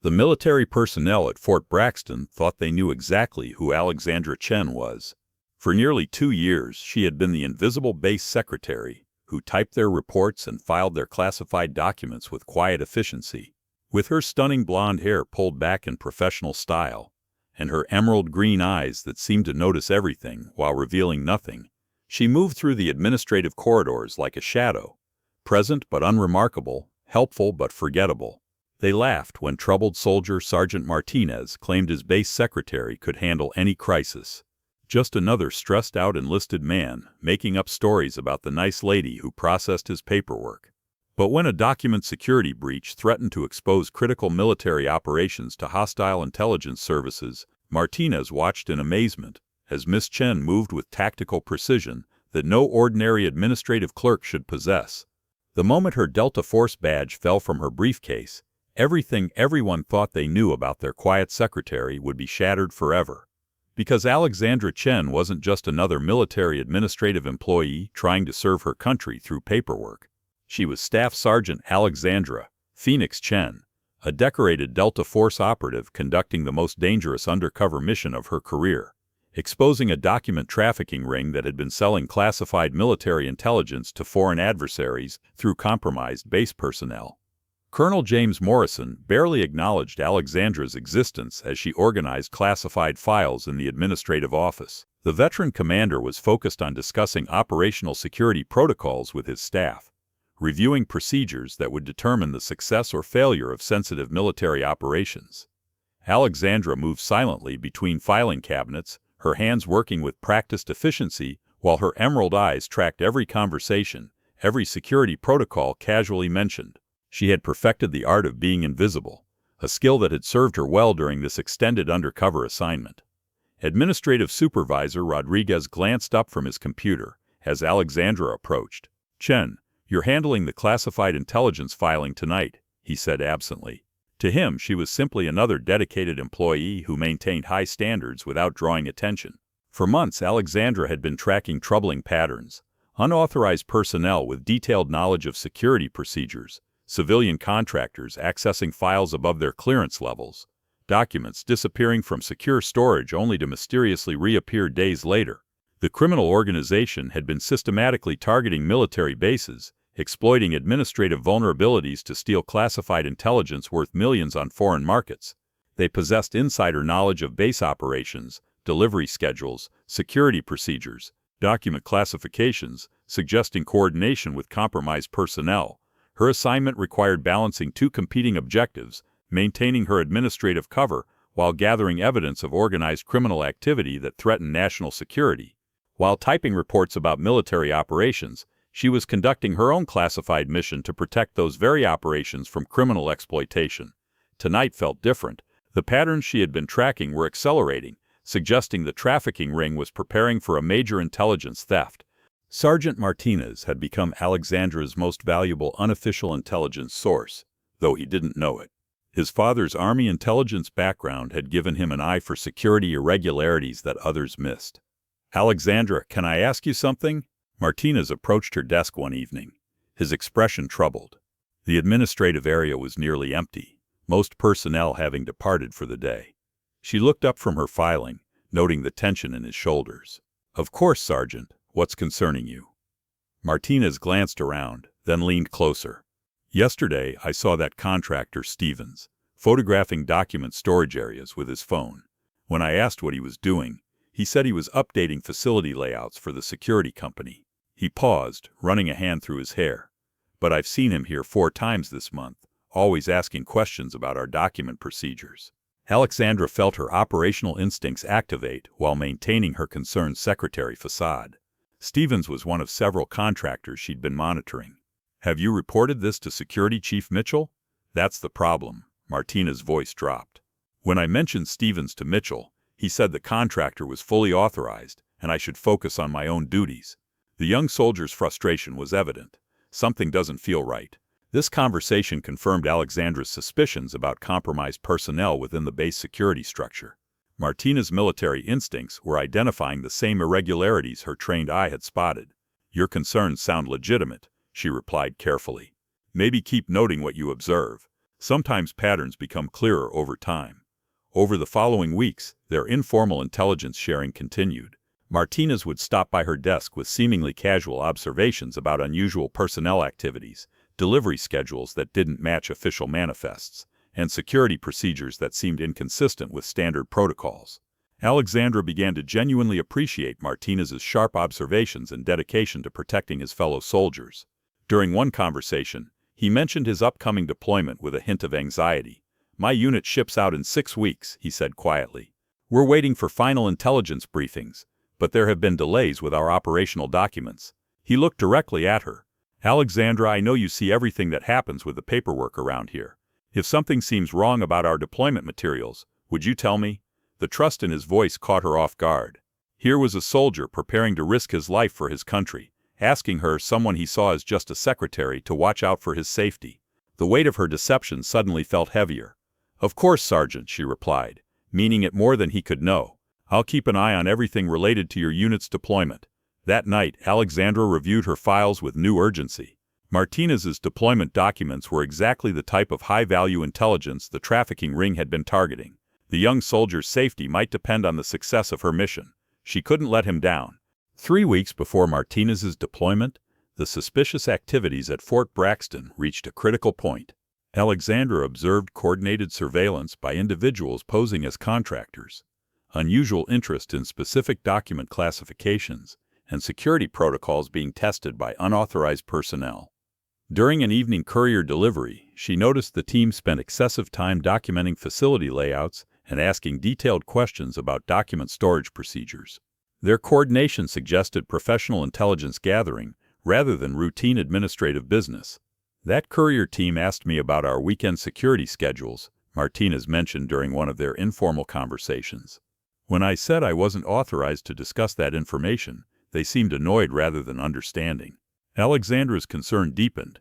The military personnel at Fort Braxton thought they knew exactly who Alexandra Chen was. For nearly 2 years, she had been the invisible base secretary who typed their reports and filed their classified documents with quiet efficiency. With her stunning blonde hair pulled back in professional style, and her emerald green eyes that seemed to notice everything while revealing nothing, she moved through the administrative corridors like a shadow, present but unremarkable, helpful but forgettable. They laughed when troubled soldier Sergeant Martinez claimed his base secretary could handle any crisis. Just another stressed-out enlisted man making up stories about the nice lady who processed his paperwork. But when a document security breach threatened to expose critical military operations to hostile intelligence services, Martinez watched in amazement as Miss Chen moved with tactical precision that no ordinary administrative clerk should possess. The moment her Delta Force badge fell from her briefcase, everything everyone thought they knew about their quiet secretary would be shattered forever. Because Alexandra Chen wasn't just another military administrative employee trying to serve her country through paperwork. She was Staff Sergeant Alexandra Phoenix Chen, a decorated Delta Force operative conducting the most dangerous undercover mission of her career, exposing a document trafficking ring that had been selling classified military intelligence to foreign adversaries through compromised base personnel. Colonel James Morrison barely acknowledged Alexandra's existence as she organized classified files in the administrative office. The veteran commander was focused on discussing operational security protocols with his staff, reviewing procedures that would determine the success or failure of sensitive military operations. Alexandra moved silently between filing cabinets, her hands working with practiced efficiency, while her emerald eyes tracked every conversation, every security protocol casually mentioned. She had perfected the art of being invisible, a skill that had served her well during this extended undercover assignment. Administrative Supervisor Rodriguez glanced up from his computer as Alexandra approached. "Chen, you're handling the classified intelligence filing tonight," he said absently. To him, she was simply another dedicated employee who maintained high standards without drawing attention. For months, Alexandra had been tracking troubling patterns: unauthorized personnel with detailed knowledge of security procedures, civilian contractors accessing files above their clearance levels, documents disappearing from secure storage only to mysteriously reappear days later. The criminal organization had been systematically targeting military bases, exploiting administrative vulnerabilities to steal classified intelligence worth millions on foreign markets. They possessed insider knowledge of base operations, delivery schedules, security procedures, document classifications, suggesting coordination with compromised personnel. Her assignment required balancing two competing objectives: maintaining her administrative cover while gathering evidence of organized criminal activity that threatened national security. While typing reports about military operations, she was conducting her own classified mission to protect those very operations from criminal exploitation. Tonight felt different. The patterns she had been tracking were accelerating, suggesting the trafficking ring was preparing for a major intelligence theft. Sergeant Martinez had become Alexandra's most valuable unofficial intelligence source, though he didn't know it. His father's Army intelligence background had given him an eye for security irregularities that others missed. "Alexandra, can I ask you something?" Martinez approached her desk one evening, his expression troubled. The administrative area was nearly empty, most personnel having departed for the day. She looked up from her filing, noting the tension in his shoulders. "Of course, Sergeant. What's concerning you?" Martinez glanced around, then leaned closer. "Yesterday, I saw that contractor Stevens photographing document storage areas with his phone. When I asked what he was doing, he said he was updating facility layouts for the security company." He paused, running a hand through his hair. "But I've seen him here 4 times this month, always asking questions about our document procedures." Alexandra felt her operational instincts activate while maintaining her concerned secretary facade. Stevens was one of several contractors she'd been monitoring. "Have you reported this to Security Chief Mitchell?" "That's the problem." Martinez's voice dropped. "When I mentioned Stevens to Mitchell, he said the contractor was fully authorized and I should focus on my own duties." The young soldier's frustration was evident. Something doesn't feel right. This conversation confirmed Alexandra's suspicions about compromised personnel within the base security structure. Martinez's military instincts were identifying the same irregularities her trained eye had spotted. "Your concerns sound legitimate," she replied carefully. "Maybe keep noting what you observe. Sometimes patterns become clearer over time. Over the following weeks, their informal intelligence sharing continued. Martinez would stop by her desk with seemingly casual observations about unusual personnel activities, delivery schedules that didn't match official manifests, and security procedures that seemed inconsistent with standard protocols. Alexandra began to genuinely appreciate Martinez's sharp observations and dedication to protecting his fellow soldiers. During one conversation, he mentioned his upcoming deployment with a hint of anxiety. "My unit ships out in 6 weeks," he said quietly. "We're waiting for final intelligence briefings, but there have been delays with our operational documents." He looked directly at her. "Alexandra, I know you see everything that happens with the paperwork around here. If something seems wrong about our deployment materials, would you tell me?" The trust in his voice caught her off guard. Here was a soldier preparing to risk his life for his country, asking her, someone he saw as just a secretary, to watch out for his safety. The weight of her deception suddenly felt heavier. "Of course, Sergeant," she replied, meaning it more than he could know. "I'll keep an eye on everything related to your unit's deployment." That night, Alexandra reviewed her files with new urgency. Martinez's deployment documents were exactly the type of high-value intelligence the trafficking ring had been targeting. The young soldier's safety might depend on the success of her mission. She couldn't let him down. 3 weeks before Martinez's deployment, the suspicious activities at Fort Braxton reached a critical point. Alexandra observed coordinated surveillance by individuals posing as contractors, unusual interest in specific document classifications, and security protocols being tested by unauthorized personnel. During an evening courier delivery, she noticed the team spent excessive time documenting facility layouts and asking detailed questions about document storage procedures. Their coordination suggested professional intelligence gathering rather than routine administrative business. "That courier team asked me about our weekend security schedules," Martinez mentioned during one of their informal conversations. "When I said I wasn't authorized to discuss that information, they seemed annoyed rather than understanding." Alexandra's concern deepened.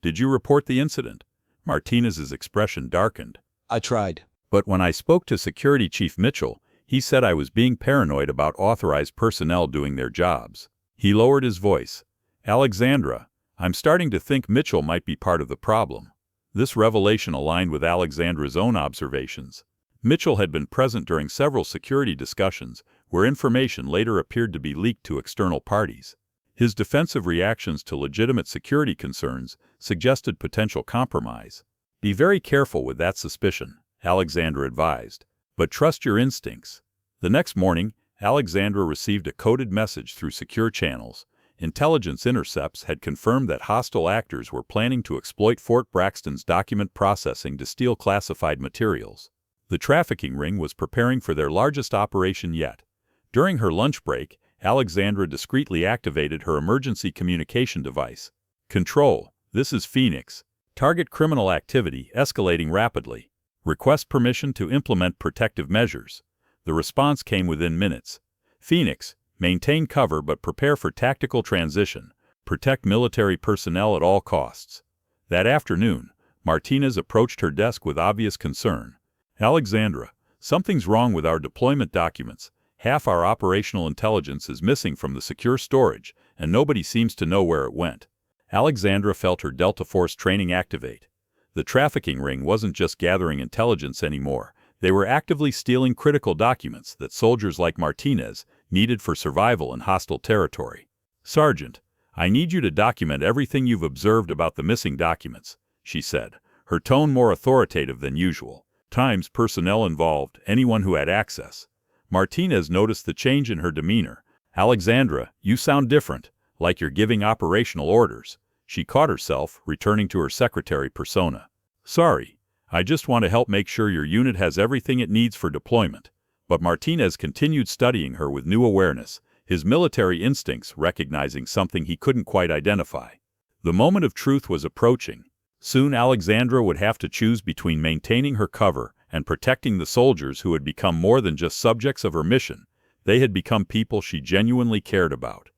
"Did you report the incident?" Martinez's expression darkened. "I tried. "But when I spoke to Security Chief Mitchell, he said I was being paranoid about authorized personnel doing their jobs." He lowered his voice. "Alexandra, I'm starting to think Mitchell might be part of the problem." This revelation aligned with Alexandra's own observations. Mitchell had been present during several security discussions where information later appeared to be leaked to external parties. His defensive reactions to legitimate security concerns suggested potential compromise. "Be very careful with that suspicion," Alexandra advised, "but trust your instincts." The next morning, Alexandra received a coded message through secure channels. Intelligence intercepts had confirmed that hostile actors were planning to exploit Fort Braxton's document processing to steal classified materials. The trafficking ring was preparing for their largest operation yet. During her lunch break, Alexandra discreetly activated her emergency communication device. "Control, this is Phoenix. Target criminal activity escalating rapidly. Request permission to implement protective measures." The response came within minutes. "Phoenix, maintain cover but prepare for tactical transition. Protect military personnel at all costs." That afternoon, Martinez approached her desk with obvious concern. "Alexandra, something's wrong with our deployment documents. Half our operational intelligence is missing from the secure storage, and nobody seems to know where it went." Alexandra felt her Delta Force training activate. The trafficking ring wasn't just gathering intelligence anymore. They were actively stealing critical documents that soldiers like Martinez needed for survival in hostile territory. "Sergeant, I need you to document everything you've observed about the missing documents," she said, her tone more authoritative than usual. "Times, personnel involved, anyone who had access." Martinez noticed the change in her demeanor. "Alexandra, you sound different, like you're giving operational orders." She caught herself, returning to her secretary persona. "Sorry, I just want to help make sure your unit has everything it needs for deployment." But Martinez continued studying her with new awareness, his military instincts recognizing something he couldn't quite identify. The moment of truth was approaching. Soon Alexandra would have to choose between maintaining her cover and protecting the soldiers who had become more than just subjects of her mission. They had become people she genuinely cared about.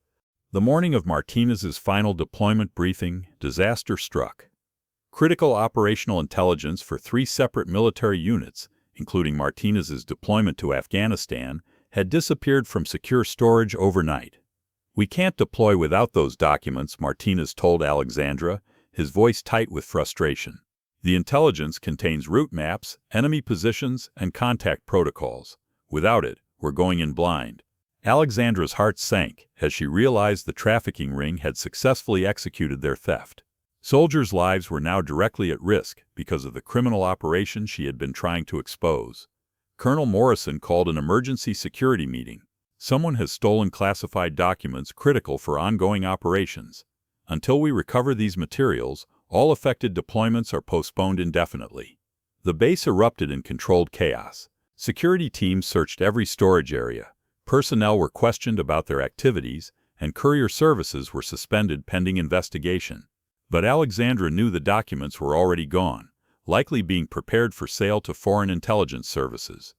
The morning of Martinez's final deployment briefing, disaster struck. Critical operational intelligence for 3 separate military units, including Martinez's deployment to Afghanistan, had disappeared from secure storage overnight. "We can't deploy without those documents," Martinez told Alexandra, his voice tight with frustration. The intelligence contains route maps, enemy positions, and contact protocols. Without it, we're going in blind." Alexandra's heart sank as she realized the trafficking ring had successfully executed their theft. Soldiers' lives were now directly at risk because of the criminal operation she had been trying to expose. Colonel Morrison called an emergency security meeting. "Someone has stolen classified documents critical for ongoing operations. Until we recover these materials, all affected deployments are postponed indefinitely." The base erupted in controlled chaos. Security teams searched every storage area. Personnel were questioned about their activities, and courier services were suspended pending investigation. But Alexandra knew the documents were already gone, likely being prepared for sale to foreign intelligence services.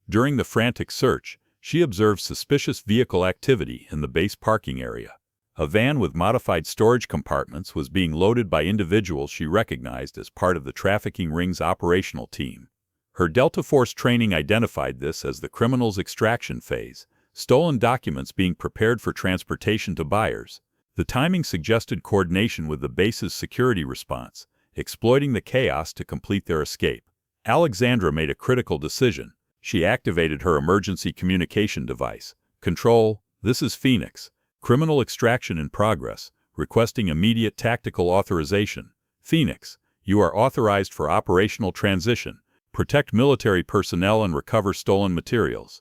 During the frantic search, she observed suspicious vehicle activity in the base parking area. A van with modified storage compartments was being loaded by individuals she recognized as part of the trafficking ring's operational team. Her Delta Force training identified this as the criminal's extraction phase, stolen documents being prepared for transportation to buyers. The timing suggested coordination with the base's security response, exploiting the chaos to complete their escape. Alexandra made a critical decision. She activated her emergency communication device. "Control, this is Phoenix. Criminal extraction in progress, requesting immediate tactical authorization. Phoenix, you are authorized for operational transition. Protect military personnel and recover stolen materials."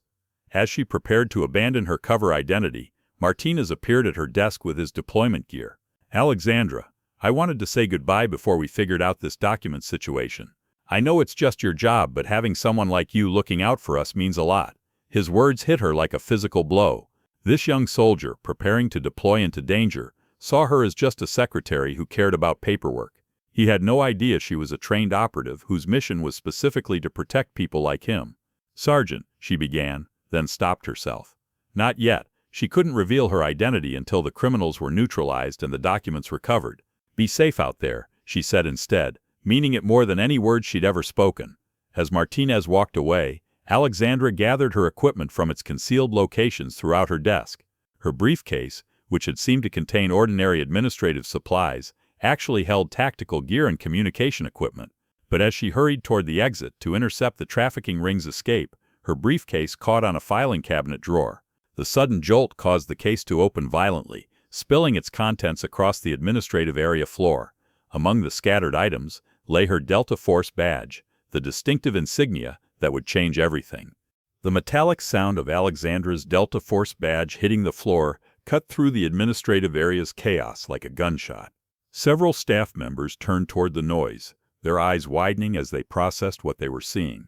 As she prepared to abandon her cover identity, Martinez appeared at her desk with his deployment gear. "Alexandra, I wanted to say goodbye before we figured out this document situation. I know it's just your job, but having someone like you looking out for us means a lot." His words hit her like a physical blow. This young soldier, preparing to deploy into danger, saw her as just a secretary who cared about paperwork. He had no idea she was a trained operative whose mission was specifically to protect people like him. "Sergeant," she began, then stopped herself. Not yet. She couldn't reveal her identity until the criminals were neutralized and the documents recovered. "Be safe out there," she said instead, meaning it more than any words she'd ever spoken. As Martinez walked away, Alexandra gathered her equipment from its concealed locations throughout her desk. Her briefcase, which had seemed to contain ordinary administrative supplies, actually held tactical gear and communication equipment. But as she hurried toward the exit to intercept the trafficking ring's escape, her briefcase caught on a filing cabinet drawer. The sudden jolt caused the case to open violently, spilling its contents across the administrative area floor. Among the scattered items lay her Delta Force badge, the distinctive insignia that would change everything. The metallic sound of Alexandra's Delta Force badge hitting the floor cut through the administrative area's chaos like a gunshot. Several staff members turned toward the noise, their eyes widening as they processed what they were seeing.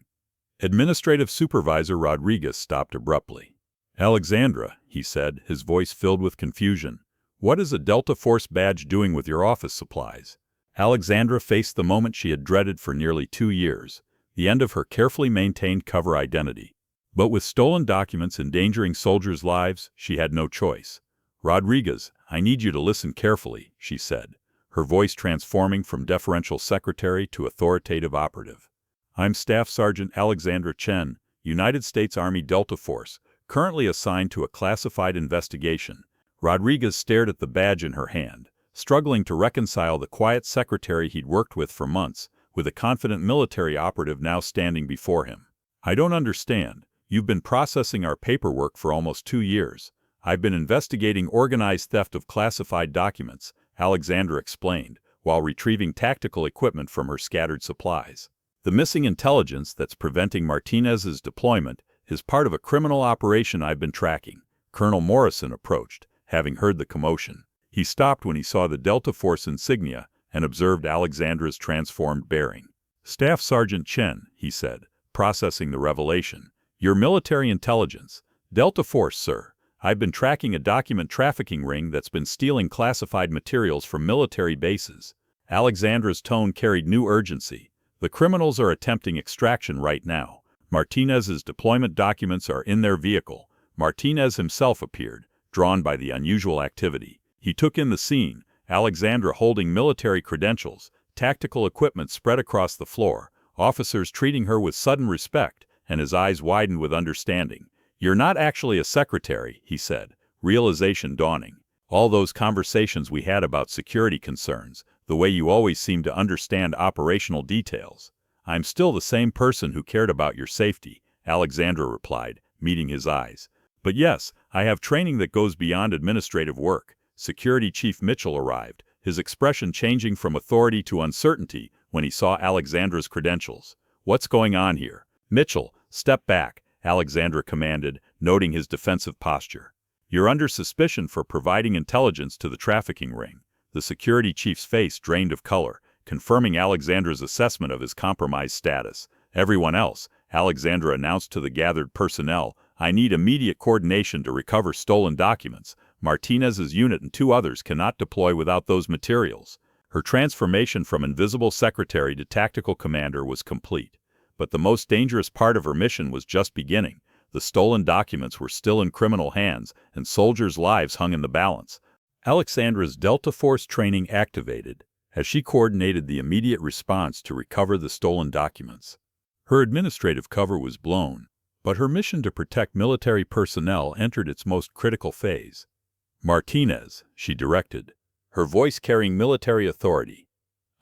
Administrative Supervisor Rodriguez stopped abruptly. "Alexandra," he said, his voice filled with confusion, "what is a Delta Force badge doing with your office supplies?" Alexandra faced the moment she had dreaded for nearly 2 years, the end of her carefully maintained cover identity. But with stolen documents endangering soldiers' lives, she had no choice. "Rodriguez, I need you to listen carefully," she said, her voice transforming from deferential secretary to authoritative operative. "I'm Staff Sergeant Alexandra Chen, United States Army Delta Force, currently assigned to a classified investigation." Rodriguez stared at the badge in her hand, struggling to reconcile the quiet secretary he'd worked with for months with a confident military operative now standing before him. "I don't understand. You've been processing our paperwork for almost 2 years. I've been investigating organized theft of classified documents," Alexandra explained, while retrieving tactical equipment from her scattered supplies. "The missing intelligence that's preventing Martinez's deployment is part of a criminal operation I've been tracking." Colonel Morrison approached, having heard the commotion. He stopped when he saw the Delta Force insignia and observed Alexandra's transformed bearing. "Staff Sergeant Chen," he said, processing the revelation. "Your military intelligence. Delta Force, sir. I've been tracking a document trafficking ring that's been stealing classified materials from military bases." Alexandra's tone carried new urgency. "The criminals are attempting extraction right now. Martinez's deployment documents are in their vehicle." Martinez himself appeared, drawn by the unusual activity. He took in the scene, Alexandra holding military credentials, tactical equipment spread across the floor, officers treating her with sudden respect, and his eyes widened with understanding. "You're not actually a secretary," he said, realization dawning. "All those conversations we had about security concerns, the way you always seem to understand operational details." "I'm still the same person who cared about your safety," Alexandra replied, meeting his eyes. "But yes, I have training that goes beyond administrative work." Security Chief Mitchell arrived, his expression changing from authority to uncertainty when he saw Alexandra's credentials. "What's going on here?" "Mitchell, step back," Alexandra commanded, noting his defensive posture. "You're under suspicion for providing intelligence to the trafficking ring." The security chief's face drained of color, confirming Alexandra's assessment of his compromised status. "Everyone else," Alexandra announced to the gathered personnel, "I need immediate coordination to recover stolen documents. Martinez's unit and 2 others cannot deploy without those materials." Her transformation from invisible secretary to tactical commander was complete. But the most dangerous part of her mission was just beginning. The stolen documents were still in criminal hands, and soldiers' lives hung in the balance. Alexandra's Delta Force training activated as she coordinated the immediate response to recover the stolen documents. Her administrative cover was blown, but her mission to protect military personnel entered its most critical phase. "Martinez," she directed, her voice carrying military authority,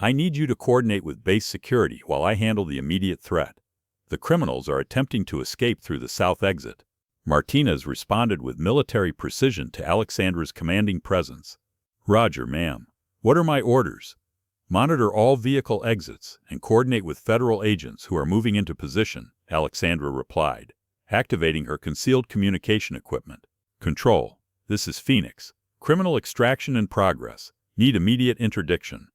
"I need you to coordinate with base security while I handle the immediate threat. The criminals are attempting to escape through the south exit." Martinez responded with military precision to Alexandra's commanding presence. "Roger, ma'am. What are my orders?" "Monitor all vehicle exits and coordinate with federal agents who are moving into position," Alexandra replied, activating her concealed communication equipment. "Control, this is Phoenix. Criminal extraction in progress. Need immediate interdiction."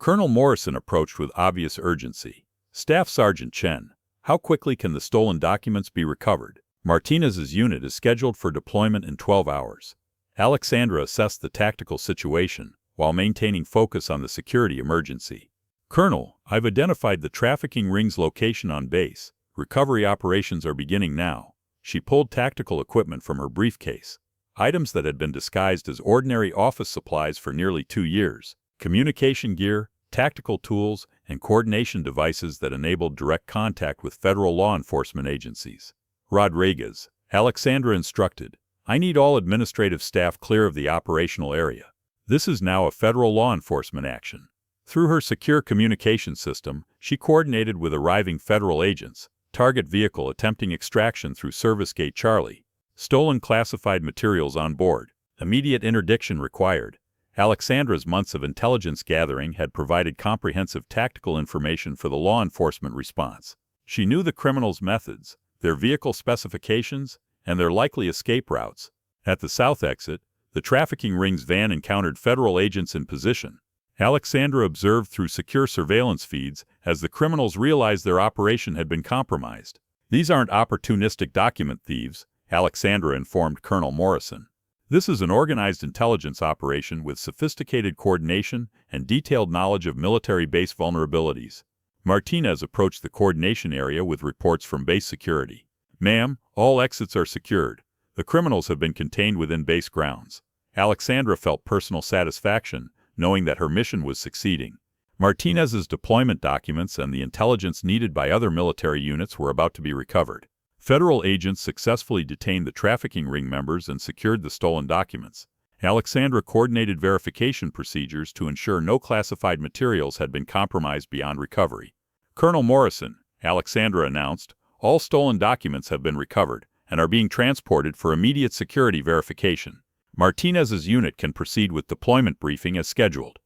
Colonel Morrison approached with obvious urgency. "Staff Sergeant Chen, how quickly can the stolen documents be recovered?" "Martinez's unit is scheduled for deployment in 12 hours. Alexandra assessed the tactical situation while maintaining focus on the security emergency. "Colonel, I've identified the trafficking ring's location on base. Recovery operations are beginning now." She pulled tactical equipment from her briefcase, items that had been disguised as ordinary office supplies for nearly 2 years. Communication gear, tactical tools, and coordination devices that enabled direct contact with federal law enforcement agencies. "Rodriguez," Alexandra instructed, "I need all administrative staff clear of the operational area. This is now a federal law enforcement action." Through her secure communication system, she coordinated with arriving federal agents. Target vehicle attempting extraction through Service Gate Charlie. Stolen classified materials on board. Immediate interdiction required. Alexandra's months of intelligence gathering had provided comprehensive tactical information for the law enforcement response. She knew the criminals' methods, their vehicle specifications, and their likely escape routes. At the south exit, the trafficking ring's van encountered federal agents in position. Alexandra observed through secure surveillance feeds as the criminals realized their operation had been compromised. "These aren't opportunistic document thieves," Alexandra informed Colonel Morrison. "This is an organized intelligence operation with sophisticated coordination and detailed knowledge of military base vulnerabilities." Martinez approached the coordination area with reports from base security. "Ma'am, all exits are secured. The criminals have been contained within base grounds." Alexandra felt personal satisfaction, knowing that her mission was succeeding. Martinez's deployment documents and the intelligence needed by other military units were about to be recovered. Federal agents successfully detained the trafficking ring members and secured the stolen documents. Alexandra coordinated verification procedures to ensure no classified materials had been compromised beyond recovery. "Colonel Morrison," Alexandra announced, "all stolen documents have been recovered and are being transported for immediate security verification. Martinez's unit can proceed with deployment briefing as scheduled."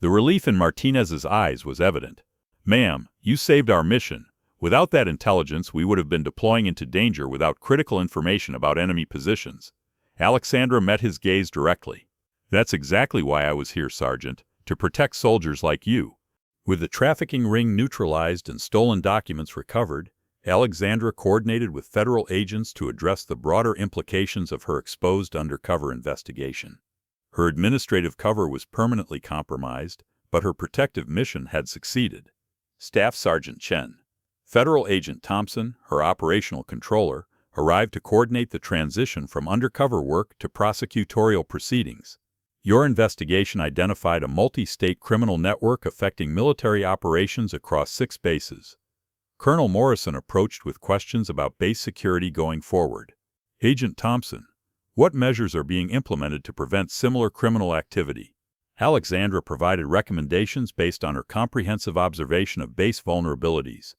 The relief in Martinez's eyes was evident. "Ma'am, you saved our mission. Without that intelligence, we would have been deploying into danger without critical information about enemy positions." Alexandra met his gaze directly. "That's exactly why I was here, Sergeant, to protect soldiers like you." With the trafficking ring neutralized and stolen documents recovered, Alexandra coordinated with federal agents to address the broader implications of her exposed undercover investigation. Her administrative cover was permanently compromised, but her protective mission had succeeded. Staff Sergeant Chen. Federal Agent Thompson, her operational controller, arrived to coordinate the transition from undercover work to prosecutorial proceedings. "Your investigation identified a multi-state criminal network affecting military operations across 6 bases." Colonel Morrison approached with questions about base security going forward. "Agent Thompson, what measures are being implemented to prevent similar criminal activity?" Alexandra provided recommendations based on her comprehensive observation of base vulnerabilities: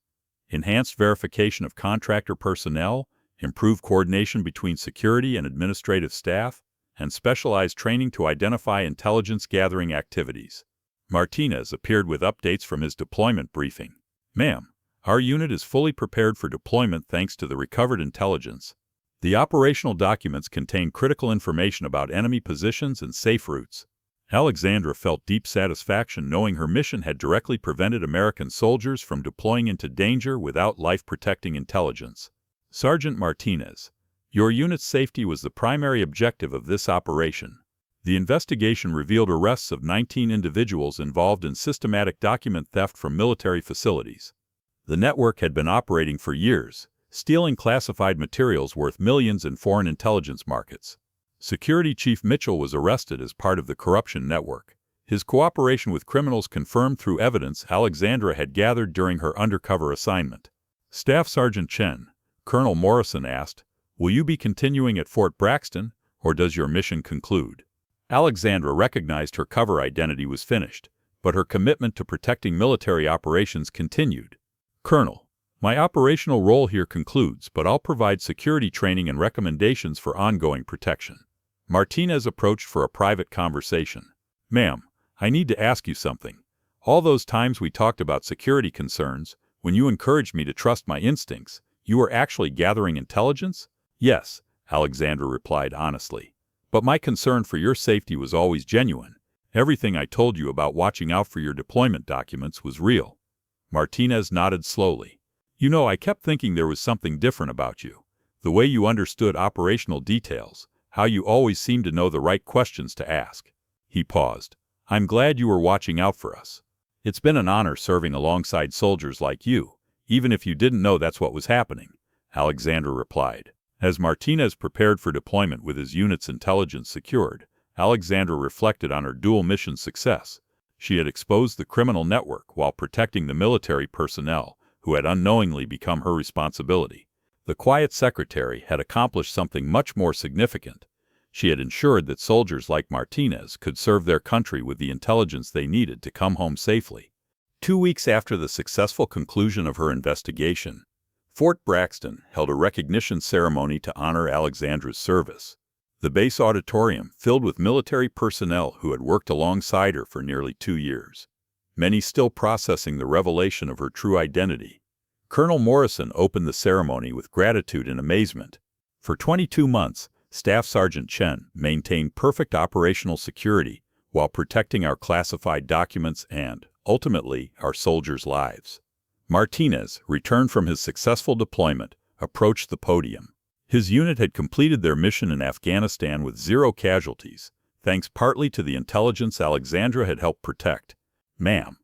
enhanced verification of contractor personnel, improved coordination between security and administrative staff, and specialized training to identify intelligence gathering activities. Martinez appeared with updates from his deployment briefing. "Ma'am, our unit is fully prepared for deployment thanks to the recovered intelligence. The operational documents contain critical information about enemy positions and safe routes." Alexandra felt deep satisfaction knowing her mission had directly prevented American soldiers from deploying into danger without life-protecting intelligence. "Sergeant Martinez, your unit's safety was the primary objective of this operation. The investigation revealed arrests of 19 individuals involved in systematic document theft from military facilities. The network had been operating for years, stealing classified materials worth millions in foreign intelligence markets. Security Chief Mitchell was arrested as part of the corruption network. His cooperation with criminals confirmed through evidence Alexandra had gathered during her undercover assignment." Staff Sergeant Chen, Colonel Morrison asked, "Will you be continuing at Fort Braxton, or does your mission conclude?" Alexandra recognized her cover identity was finished, but her commitment to protecting military operations continued. "Colonel, my operational role here concludes, but I'll provide security training and recommendations for ongoing protection." Martinez approached for a private conversation. "Ma'am, I need to ask you something. All those times we talked about security concerns, when you encouraged me to trust my instincts, you were actually gathering intelligence?" "Yes," Alexandra replied honestly. "But my concern for your safety was always genuine. Everything I told you about watching out for your deployment documents was real." Martinez nodded slowly. "You know, I kept thinking there was something different about you. The way you understood operational details, how you always seemed to know the right questions to ask." He paused. "I'm glad you were watching out for us. It's been an honor serving alongside soldiers like you, even if you didn't know that's what was happening," Alexandra replied. As Martinez prepared for deployment with his unit's intelligence secured, Alexandra reflected on her dual mission success. She had exposed the criminal network while protecting the military personnel who had unknowingly become her responsibility. The quiet secretary had accomplished something much more significant. She had ensured that soldiers like Martinez could serve their country with the intelligence they needed to come home safely. 2 weeks after the successful conclusion of her investigation, Fort Braxton held a recognition ceremony to honor Alexandra's service. The base auditorium filled with military personnel who had worked alongside her for nearly 2 years, many still processing the revelation of her true identity. Colonel Morrison opened the ceremony with gratitude and amazement. For 22 months, Staff Sergeant Chen maintained perfect operational security while protecting our classified documents and, ultimately, our soldiers' lives. Martinez, returned from his successful deployment, approached the podium. His unit had completed their mission in Afghanistan with 0 casualties, thanks partly to the intelligence Alexandra had helped protect. "Ma'am,"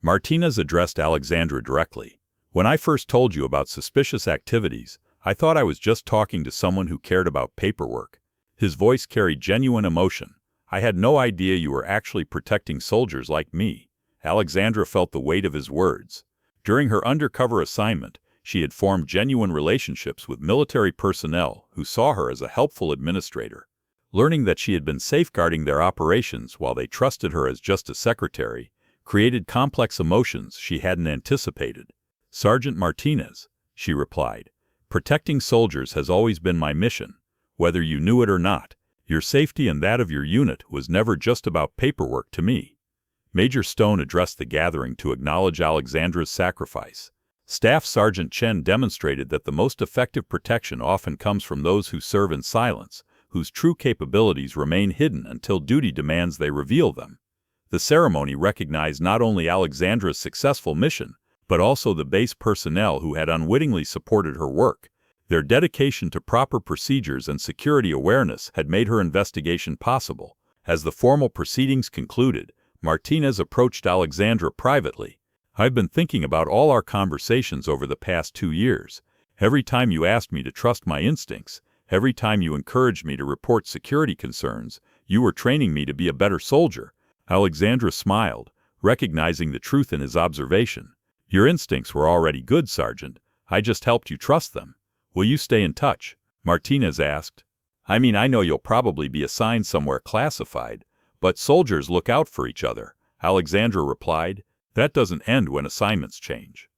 Martinez addressed Alexandra directly, "when I first told you about suspicious activities, I thought I was just talking to someone who cared about paperwork." His voice carried genuine emotion. "I had no idea you were actually protecting soldiers like me." Alexandra felt the weight of his words. During her undercover assignment, she had formed genuine relationships with military personnel who saw her as a helpful administrator. Learning that she had been safeguarding their operations while they trusted her as just a secretary created complex emotions she hadn't anticipated. "Sergeant Martinez," she replied, "protecting soldiers has always been my mission. Whether you knew it or not, your safety and that of your unit was never just about paperwork to me." Major Stone addressed the gathering to acknowledge Alexandra's sacrifice. Staff Sergeant Chen demonstrated that the most effective protection often comes from those who serve in silence, whose true capabilities remain hidden until duty demands they reveal them. The ceremony recognized not only Alexandra's successful mission, but also the base personnel who had unwittingly supported her work. Their dedication to proper procedures and security awareness had made her investigation possible. As the formal proceedings concluded, Martinez approached Alexandra privately. "I've been thinking about all our conversations over the past 2 years. Every time you asked me to trust my instincts, every time you encouraged me to report security concerns, you were training me to be a better soldier." Alexandra smiled, recognizing the truth in his observation. "Your instincts were already good, Sergeant. I just helped you trust them." "Will you stay in touch?" Martinez asked. "I mean, I know you'll probably be assigned somewhere classified, But soldiers look out for each other, Alexandra replied. That doesn't end when assignments change.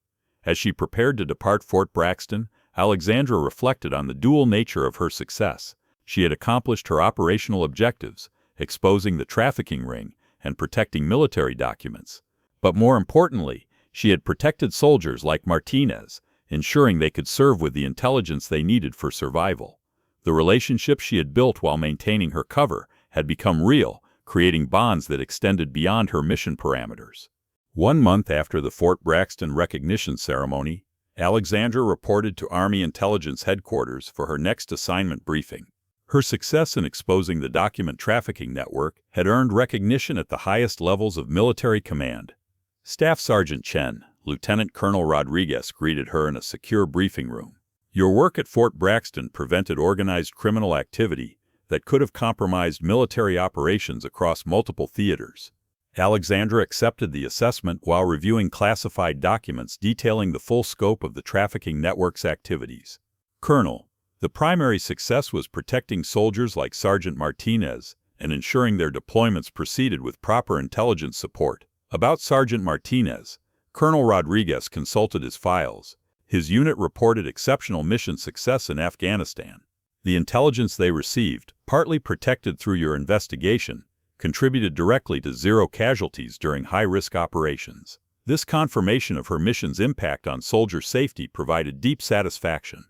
As she prepared to depart Fort Braxton, Alexandra reflected on the dual nature of her success. She had accomplished her operational objectives, exposing the trafficking ring and protecting military documents. But more importantly, she had protected soldiers like Martinez, ensuring they could serve with the intelligence they needed for survival. The relationship she had built while maintaining her cover had become real, creating bonds that extended beyond her mission parameters. 1 month after the Fort Braxton recognition ceremony, Alexandra reported to Army Intelligence Headquarters for her next assignment briefing. Her success in exposing the document trafficking network had earned recognition at the highest levels of military command. Staff Sergeant Chen, Lieutenant Colonel Rodriguez greeted her in a secure briefing room. Your work at Fort Braxton prevented organized criminal activity that could have compromised military operations across multiple theaters. Alexandra accepted the assessment while reviewing classified documents detailing the full scope of the trafficking network's activities. Colonel, the primary success was protecting soldiers like Sergeant Martinez and ensuring their deployments proceeded with proper intelligence support. About Sergeant Martinez, Colonel Rodriguez consulted his files. His unit reported exceptional mission success in Afghanistan. The intelligence they received, partly protected through your investigation, contributed directly to 0 casualties during high-risk operations. This confirmation of her mission's impact on soldier safety provided deep satisfaction.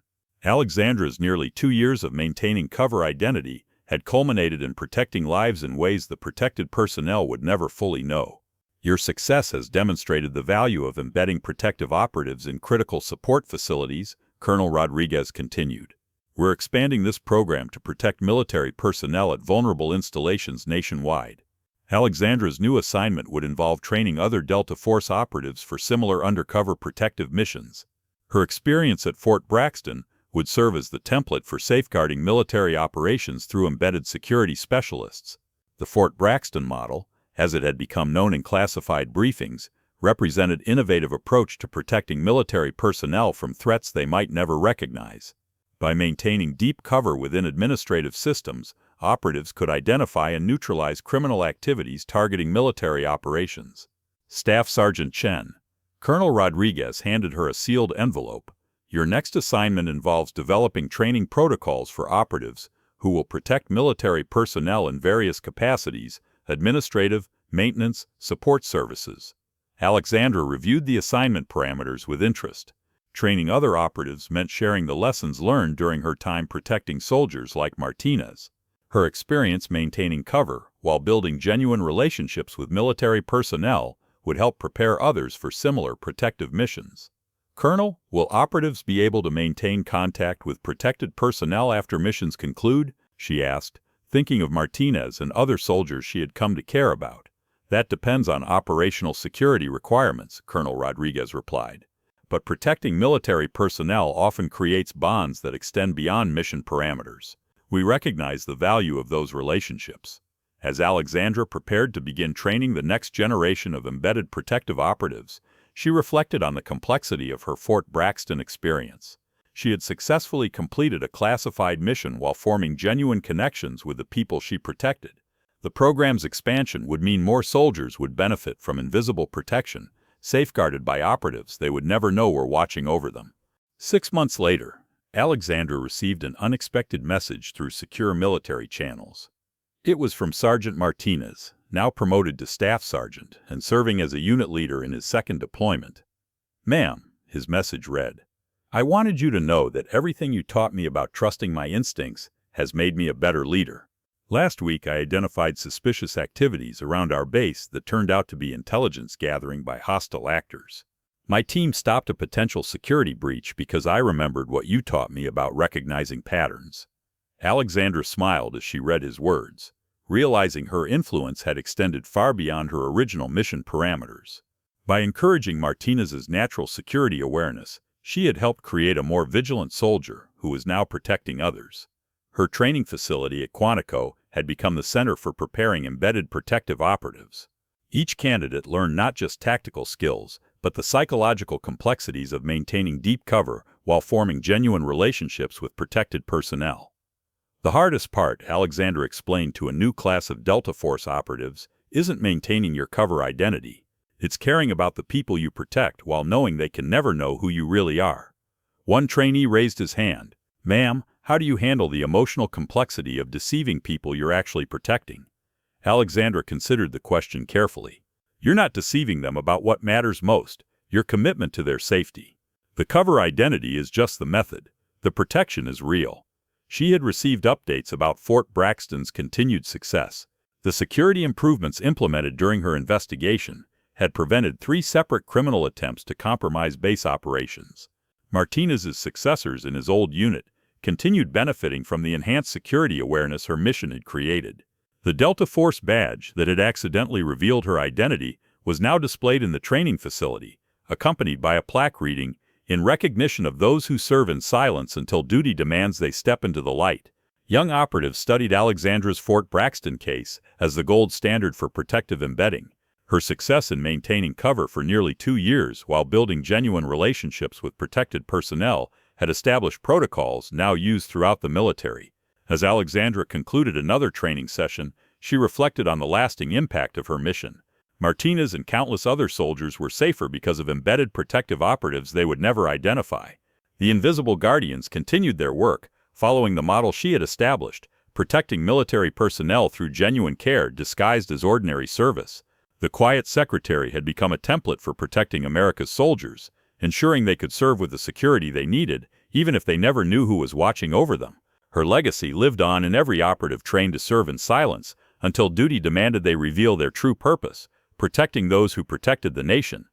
Alexandra's nearly 2 years of maintaining cover identity had culminated in protecting lives in ways the protected personnel would never fully know. Your success has demonstrated the value of embedding protective operatives in critical support facilities, Colonel Rodriguez continued. We're expanding this program to protect military personnel at vulnerable installations nationwide. Alexandra's new assignment would involve training other Delta Force operatives for similar undercover protective missions. Her experience at Fort Braxton would serve as the template for safeguarding military operations through embedded security specialists. The Fort Braxton model, as it had become known in classified briefings, represented an innovative approach to protecting military personnel from threats they might never recognize. By maintaining deep cover within administrative systems, operatives could identify and neutralize criminal activities targeting military operations. Staff Sergeant Chen. Colonel Rodriguez handed her a sealed envelope. Your next assignment involves developing training protocols for operatives who will protect military personnel in various capacities: administrative, maintenance, support services. Alexandra reviewed the assignment parameters with interest. Training other operatives meant sharing the lessons learned during her time protecting soldiers like Martinez. Her experience maintaining cover while building genuine relationships with military personnel would help prepare others for similar protective missions. Colonel, will operatives be able to maintain contact with protected personnel after missions conclude? She asked, thinking of Martinez and other soldiers she had come to care about. That depends on operational security requirements, Colonel Rodriguez replied. But protecting military personnel often creates bonds that extend beyond mission parameters. We recognize the value of those relationships. As Alexandra prepared to begin training the next generation of embedded protective operatives, she reflected on the complexity of her Fort Braxton experience. She had successfully completed a classified mission while forming genuine connections with the people she protected. The program's expansion would mean more soldiers would benefit from invisible protection, safeguarded by operatives they would never know were watching over them. 6 months later, Alexandra received an unexpected message through secure military channels. It was from Sergeant Martinez, now promoted to Staff Sergeant and serving as a unit leader in his second deployment. Ma'am, his message read, I wanted you to know that everything you taught me about trusting my instincts has made me a better leader. Last week I identified suspicious activities around our base that turned out to be intelligence gathering by hostile actors. My team stopped a potential security breach because I remembered what you taught me about recognizing patterns. Alexandra smiled as she read his words, realizing her influence had extended far beyond her original mission parameters. By encouraging Martinez's natural security awareness, she had helped create a more vigilant soldier who was now protecting others. Her training facility at Quantico had become the center for preparing embedded protective operatives. Each candidate learned not just tactical skills, but the psychological complexities of maintaining deep cover while forming genuine relationships with protected personnel. The hardest part, Alexandra explained to a new class of Delta Force operatives, isn't maintaining your cover identity. It's caring about the people you protect while knowing they can never know who you really are. One trainee raised his hand. "Ma'am, how do you handle the emotional complexity of deceiving people you're actually protecting?" Alexandra considered the question carefully. "You're not deceiving them about what matters most, your commitment to their safety. The cover identity is just the method. The protection is real." She had received updates about Fort Braxton's continued success. The security improvements implemented during her investigation had prevented 3 separate criminal attempts to compromise base operations. Martinez's successors in his old unit continued benefiting from the enhanced security awareness her mission had created. The Delta Force badge that had accidentally revealed her identity was now displayed in the training facility, accompanied by a plaque reading, "In recognition of those who serve in silence until duty demands they step into the light." Young operatives studied Alexandra's Fort Braxton case as the gold standard for protective embedding. Her success in maintaining cover for nearly 2 years while building genuine relationships with protected personnel had established protocols now used throughout the military. As Alexandra concluded another training session, she reflected on the lasting impact of her mission. Martinez and countless other soldiers were safer because of embedded protective operatives they would never identify. The Invisible Guardians continued their work, following the model she had established, protecting military personnel through genuine care disguised as ordinary service. The Quiet Secretary had become a template for protecting America's soldiers, ensuring they could serve with the security they needed, even if they never knew who was watching over them. Her legacy lived on in every operative trained to serve in silence until duty demanded they reveal their true purpose, protecting those who protected the nation.